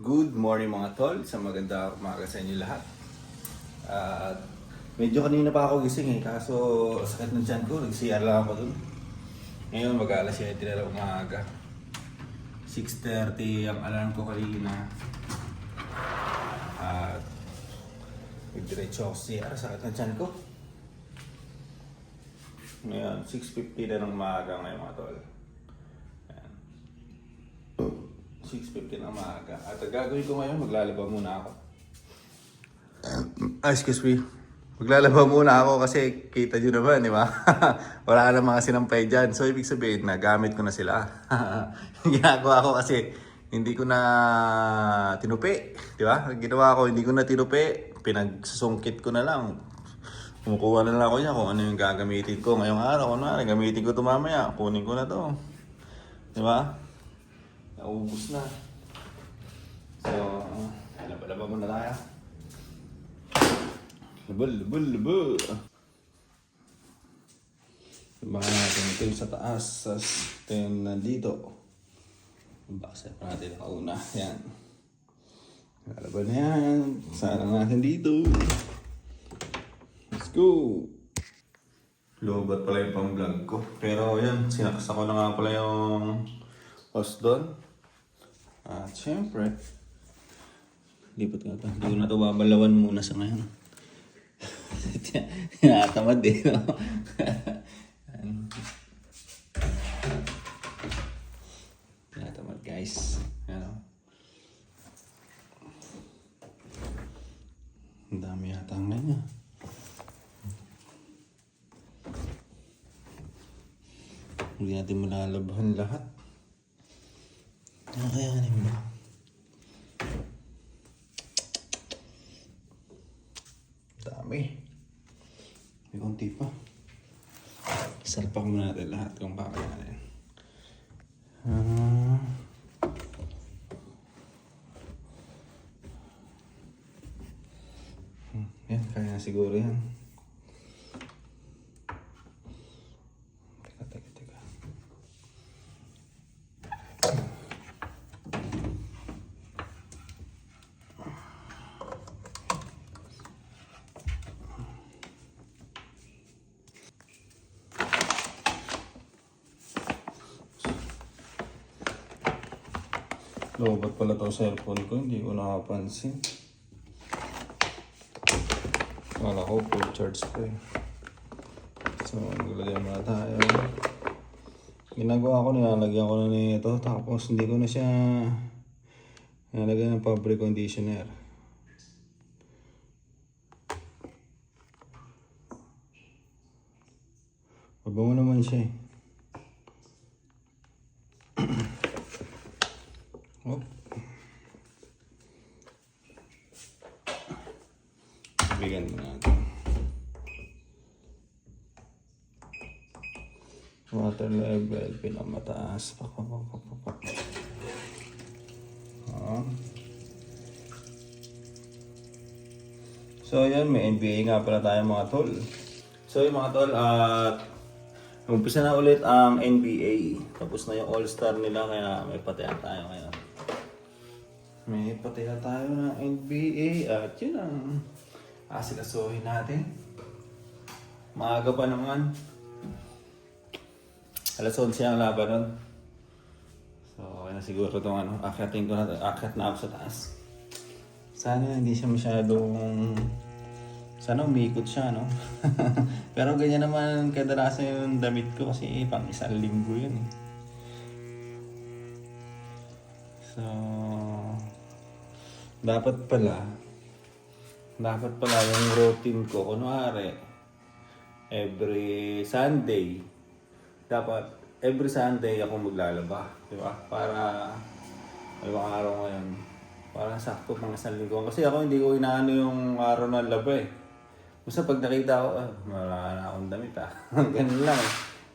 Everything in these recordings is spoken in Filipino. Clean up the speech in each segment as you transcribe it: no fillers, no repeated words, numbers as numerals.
Good morning mga tol, sa maganda umaga sa inyo lahat. At medyo kanina pa ako gising kaso sakit ng tiyan ko, nag-CR lang ako dun. Ngayon mag-alas 7 na lang umaga. 6:30 ang alarm ko kanina. At nagdiretso ako sa CR, sakit ng tiyan ko. Ngayon, 6:50 na ng umaga ngayon mga tol. 6:50 ng maaga. At ang gagawin ko ngayon, maglalaba muna ako. Excuse me. Maglalaba muna ako kasi kita nyo naman, di ba? Wala namang mga sinampay dyan. So, ibig sabihin, nagamit ko na sila. Ginagawa ko kasi hindi ko na tinupi. Di ba? Ang ginawa ko, hindi ko na tinupi. Pinagsusungkit ko na lang. Kumukuha na lang ako niya kung ano yung gagamitin ko. Ngayong araw, kunwari, gamitin ko ito mamaya. Kunin ko na to. Di ba? Naubos na. So, laba muna tayo. Laba. Labahan natin ito yung sa taas. Ito yung nandito. Baksa pa natin nakauna. Yan. Laban na yan. Sarang natin dito. Let's go. Lobat pala yung pang vlog ko. Pero yan, sinaksa ko na nga pala yung host doon. At syempre, lipat nga ito. Hindi ko na ito babalawan muna sa ngayon. Tinatamad eh, no? Tinatamad guys. Ano? Ang dami yata ang ganyan. Hindi natin malalabahan lahat. Ano kayanin mo? Dami. May konti pa. Salpak muna natin lahat kung kakayanin. Yan, kaya siguro yan. Teka. Lobat pala to cellphone ko, hindi ko nakapansin. Wala ko, full charge ko eh. So, maglagay muna tayo. Ginagawa ko, nilalagyan ko na nito. Tapos hindi ko na siya nilalagyan ng fabric conditioner. Mabango naman siya eh. Oh. Bigyan mo natin. Water level, pinakamataas. So yan, may NBA nga pala tayo mga tol. So yung mga tol, at umpisa na ulit ang NBA. Tapos na yung All-Star nila, kaya may patihan tayo ngayon. May patihan tayo ng NBA at yun ang asikasuhin natin. Maaga pa naman. Alas 11 ang laban nun. So okay na siguro itong ano, akyatin ko na, akyat na ako sa taas. Sana hindi siya masyadong... Sana umikot siya, no? Pero ganyan naman kadalasan yung damit ko kasi pang isang linggo yun eh. So, dapat pala yung routine ko, kunwari, every Sunday, dapat every Sunday ako maglalaba, di ba? Para may mga araw ngayon, parang sakto pang isang linggo. Kasi ako hindi ko inaano yung araw ng laba eh. Basta pag nakita ko, wala na akong damit ah. Ganun lang.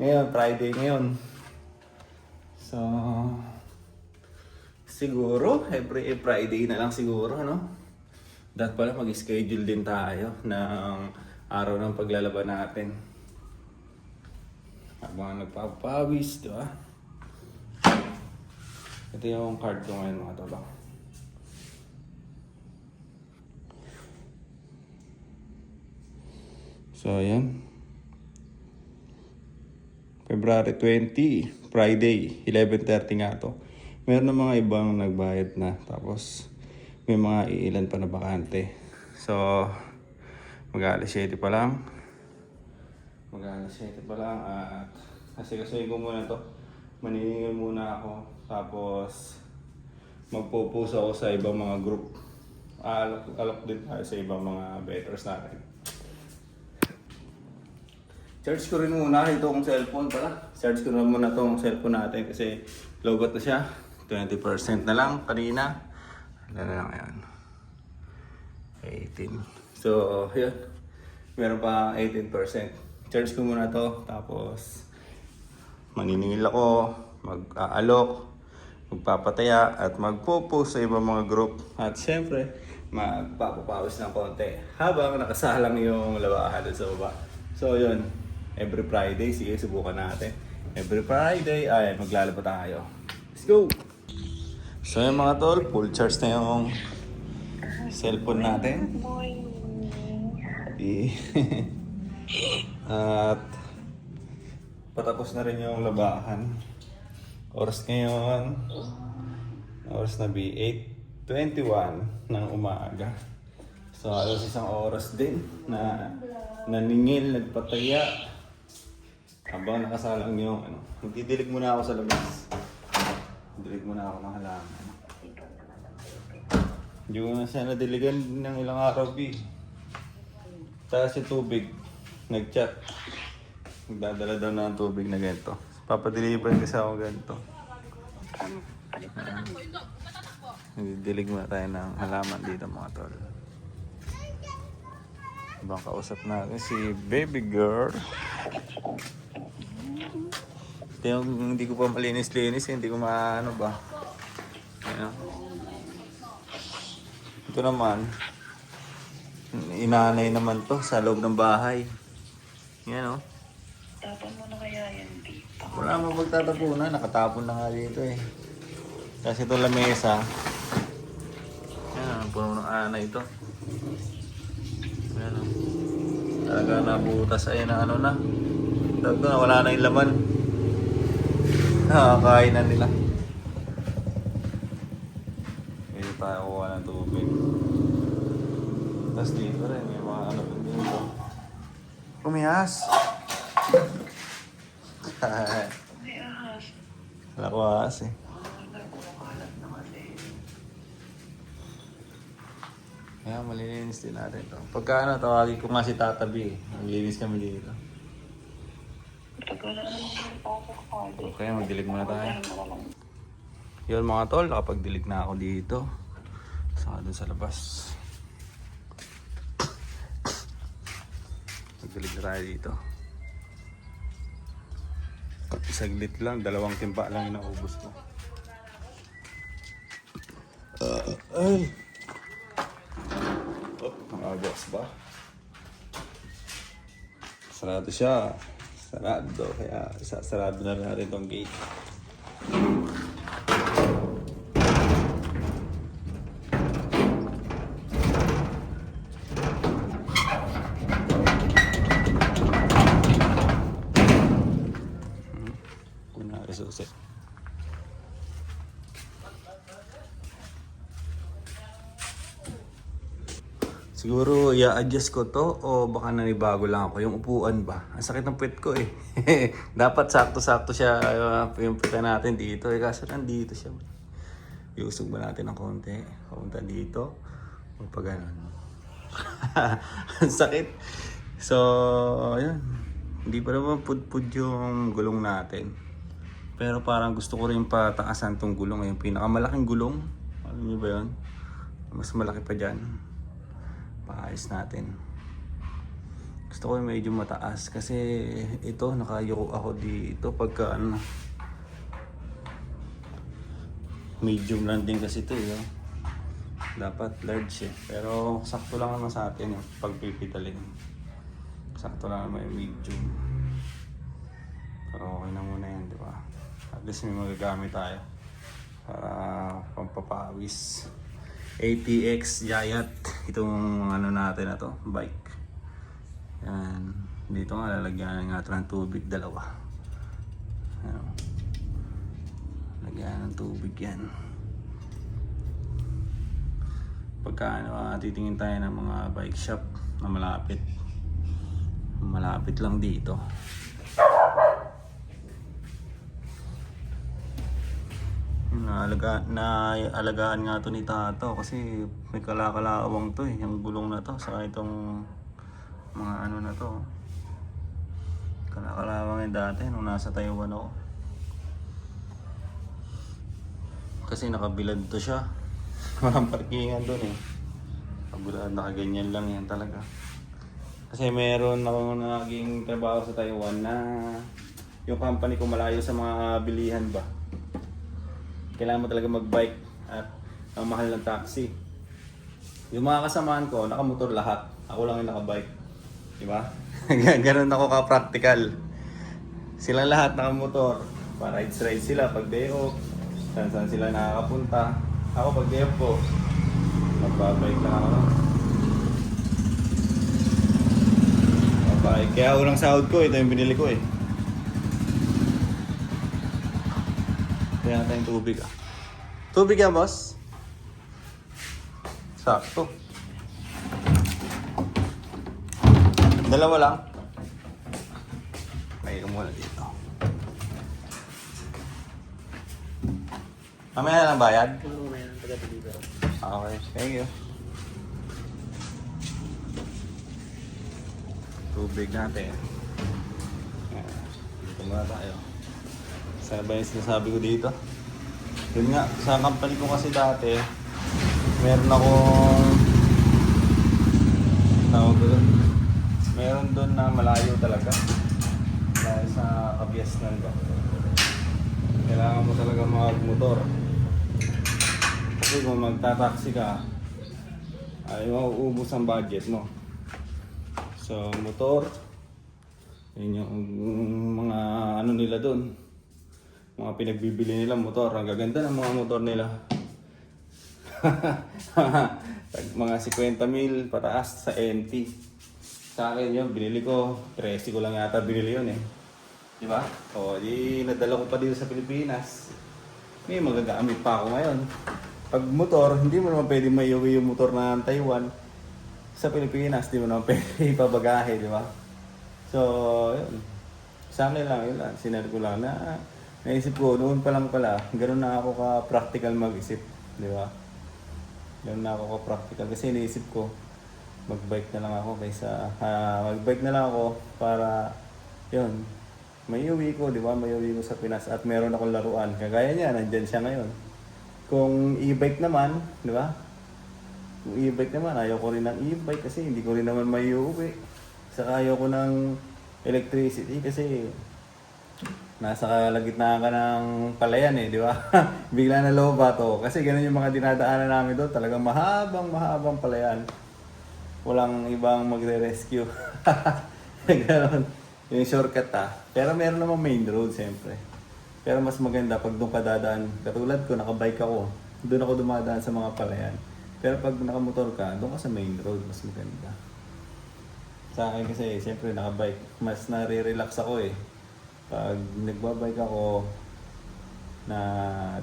Ngayon, Friday ngayon. So, siguro, every Friday na lang siguro, no? Dapat pala mag-schedule din tayo ng araw ng paglalaban natin. Habang nagpapawis, di ba? Ito yung card ko ngayon mga tolo. So, ayan. February 20, Friday, 11:30 nga to. Meron na mga ibang nagbayad na. Tapos, may mga iilan pa na bakante. So, mag-aalas 7 pa lang. At kasi ko muna to. Maniningil muna ako. Tapos, magpo-post ako sa ibang mga group. Alok din tayo sa ibang mga bettors natin. Charge ko rin muna itong cellphone pala. Charge ko na muna itong cellphone natin kasi lobat na siya. 20% na lang kanina. Ano na lang yan? 18. So, yun. Meron pa 18%. Charge ko muna to. Tapos, maniningil ako, mag-aalok, magpapataya, at magpo-post sa ibang mga group. At syempre, magpapapawis ng konti habang nakasalang yung labahan sa baba. So, yun. Every Friday, sige, subukan natin. Every Friday, ay, maglalaba tayo. Let's go! So, yung mga tol, full charge na yung cellphone natin. At patapos na rin yung labahan. Oras ngayon, oras na 8:21 ng umaga. So, halos isang oras din na naningil, nagpataya. Habang nakasalang yung magdidilig muna ako sa labas. Dilig muna ako ng halaman. Hindi ko na siya nadiligan ng ilang araw, B. Tapos yung tubig, nag-chat. Magdadala daw na ang tubig na ganito. Papadeliver kasi ako ganito. Nagdidilig muna tayo ng halaman dito mga tol. Ibang kausap natin si baby girl. Ito yung hindi ko pa malinis-linis, hindi ko maano ba. Ayan. Ito naman, inanay naman to sa loob ng bahay. Yan o. Tapon mo na kaya yan, dito. Wala mo magtatapunan, nakatapon na nga dito eh. Kasi ito lamesa. Yan, puno ng anay ito. Yan o. Talaga nabutas ay na ano na. Tawag na, wala na yung laman. Nakakain na nila. Dito tayo kuha ng tubig. Tapos dito rin, may mga ano dito. Kumihas! May ahas. Wala ko ahas eh. Nagkukalat na kasi. Kaya malilinis din natin ito. Pagka ano, tawagin ko nga si Tata B eh. Malilinis kami dito. Tagal na naman yung papakali. Okay, magdilig muna tayo. Yun mga tol, nakapagdilig na ako dito. Saka dun sa labas. Magdilig na tayo dito. Saglit lang, 2 timpa lang yung naubos ko. Ay! Oh, nakagos ba? Sarado siya. Sarado, kaya sarado na rin natin itong gate. Kunwari susi. Siguro i-adjust ko to o baka nanibago lang ako. Yung upuan ba? Ang sakit ng puwet ko eh. Dapat sakto-sakto siya yung puwet natin dito. Eh kaso nandito siya. Iusog ba natin ng konti? Papunta dito. O pa ganun. Ang sakit. So, ayun. Hindi pa naman pud-pud yung gulong natin. Pero parang gusto ko rin pataasan tong gulong. Yung pinakamalaking gulong. Alam niyo ba yun? Mas malaki pa dyan. Paayos natin. Gusto ko yung medyo mataas kasi ito nakayuko ako dito pagka ano, medium lang din kasi ito eh. Dapat large eh. Pero sakto lang naman sa atin yung pagpipitalin. Sakto lang naman yung medium. Pero okay na muna yan, di ba? At least may magagamit tayo para pampapawis. ATX Giant, itong ano natin na to, bike. Yan. Dito nga, lalagyan nga ito ng tubig, dalawa. Ayan. Lagyan ng tubig yan. Pagka titingin tayo ng mga bike shop na malapit. Malapit lang dito. Naalagaan nga to ni Tato kasi may kalakalawang to eh, yung gulong na to, saka itong mga ano na to. Kalakalawang yung dati nung nasa Taiwan ako. Kasi nakabilad to siya. Walang parkingan doon eh. Kabulad, nakaganyan lang yan talaga. Kasi meron ako naging trabaho sa Taiwan na yung company ko malayo sa mga bilihan ba. Kailangan mo talaga mag-bike at ang mahal ng taxi. Yung mga kasamaan ko, nakamotor lahat. Ako lang yung nakabike. Diba? Ganun ako ka-practical. Silang lahat nakamotor. Pa-rides sila pag day off. Saan sila nakakapunta. Ako pag day off ko, magbabike lang ako. Magbabike. Kaya unang sahod ko, ito yung binili ko eh. Kaya tayong tubig ah. Tubig yan, boss? Sakto. Dalawa lang. May muna dito. Mamaya na lang bayad? Mamaya ng taga-deliver. Okay, thank you. Tubig natin. Dito muna tayo. Sana ba yung sinasabi ko dito? Yun nga, sa company ko kasi dati, meron akong tawag doon. Meron doon na malayo talaga. Dahil sa Kabiasnan ba. Kailangan mo talaga mag-motor. Kasi kung magta-taxi ka, ay mauubos ang budget, no? So, motor, yun yung mga ano nila doon. Mga pinagbibili nila motor. Ang gaganda ng mga motor nila. Mga 50,000 pataas sa NT. Sa akin yun, binili ko. 13 ko lang yata binili yun eh. Diba? O, di nadala ko pa dito sa Pilipinas. May magagamit pa ako ngayon. Pag motor, hindi mo naman pwede maiuwi yung motor na Taiwan. Sa Pilipinas, di mo naman pwede ipabagahe, di ba? So, yun. Sa akin lang, yun lang. Sinari ko lang na naisip ko, noon pa lang pala, ganoon na ako ka-practical mag-isip, di ba? Ganoon na ako ka-practical kasi naisip ko, mag-bike na lang ako kaysa, mag-bike na lang ako para, yun, may uwi ko, di ba? May uwi ko sa Pinas at meron akong laruan. Kagaya niya, nandyan siya ngayon. Kung e-bike naman, di ba? Kung e-bike naman, ayaw ko rin ng e-bike kasi hindi ko rin naman may uwi. Saka ayaw ko ng electricity kasi nasa kalagitnaan ka ng palayan eh, di ba? Bigla na lobat to. Kasi ganun yung mga dinadaanan namin doon. Talagang mahabang palayan. Walang ibang magre-rescue. Ganun. Yung shortcut Pero meron naman main road siyempre. Pero mas maganda pag doon ka dadaan. Katulad ko, nakabike ako. Doon ako dumadaan sa mga palayan. Pero pag nakamotor ka, doon ka sa main road. Mas maganda. Sa akin kasi, siyempre nakabike. Mas nare-relax ako eh. Pag nagbabike ako, na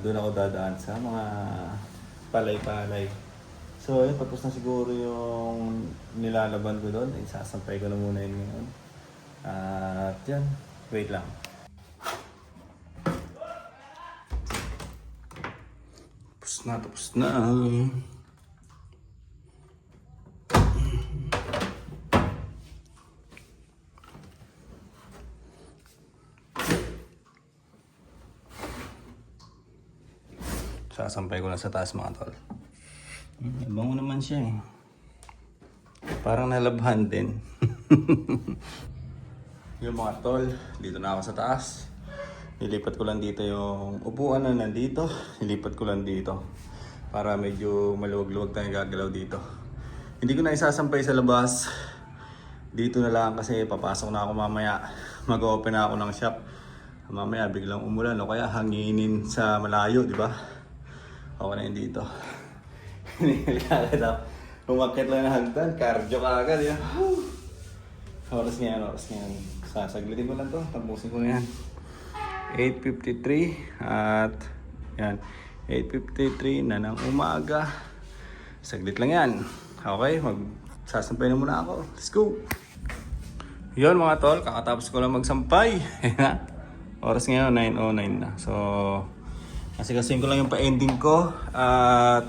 doon ako dadaan sa mga palay-palay. So, yun, tapos na siguro yung nilalaban ko doon. Isasampay ko na muna yun ngayon. At yan, wait lang. Tapos na. Sasampay ko lang sa taas mga tol. Bango naman siya eh. Parang nalabhan din. Yung mga tol, dito na ako sa taas. Nilipat ko lang dito yung upuan na nandito. Nilipat ko lang dito. Para medyo maluwag-luwag tayong gagalaw dito. Hindi ko na isasampay sa labas. Dito na lang kasi papasok na ako mamaya. Mag-open na ako ng shop. Mamaya biglang umulan o kaya hanginin sa malayo, di ba? Okay na yun dito. Umakit lang ng hagdan, cardio ka agad. Yan. Oras ngayon. Sasaglitin ko lang to. Tapusin ko na yan. 8:53 at yan. 8:53 na ng umaga. Saglit lang yan. Okay, magsasampay na muna ako. Let's go! Yun mga tol, kakatapos ko lang magsampay. Oras ngayon, 9:09 na. So, kasi ko lang yung pa-ending ko. At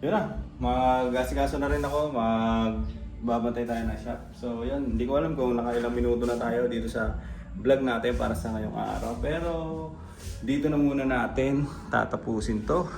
yun na, mag-asikaso na rin ako. Magbabantay tayo ng shop. So yun, hindi ko alam kung nakailang minuto na tayo dito sa vlog natin para sa ngayong araw. Pero dito na muna natin tatapusin to.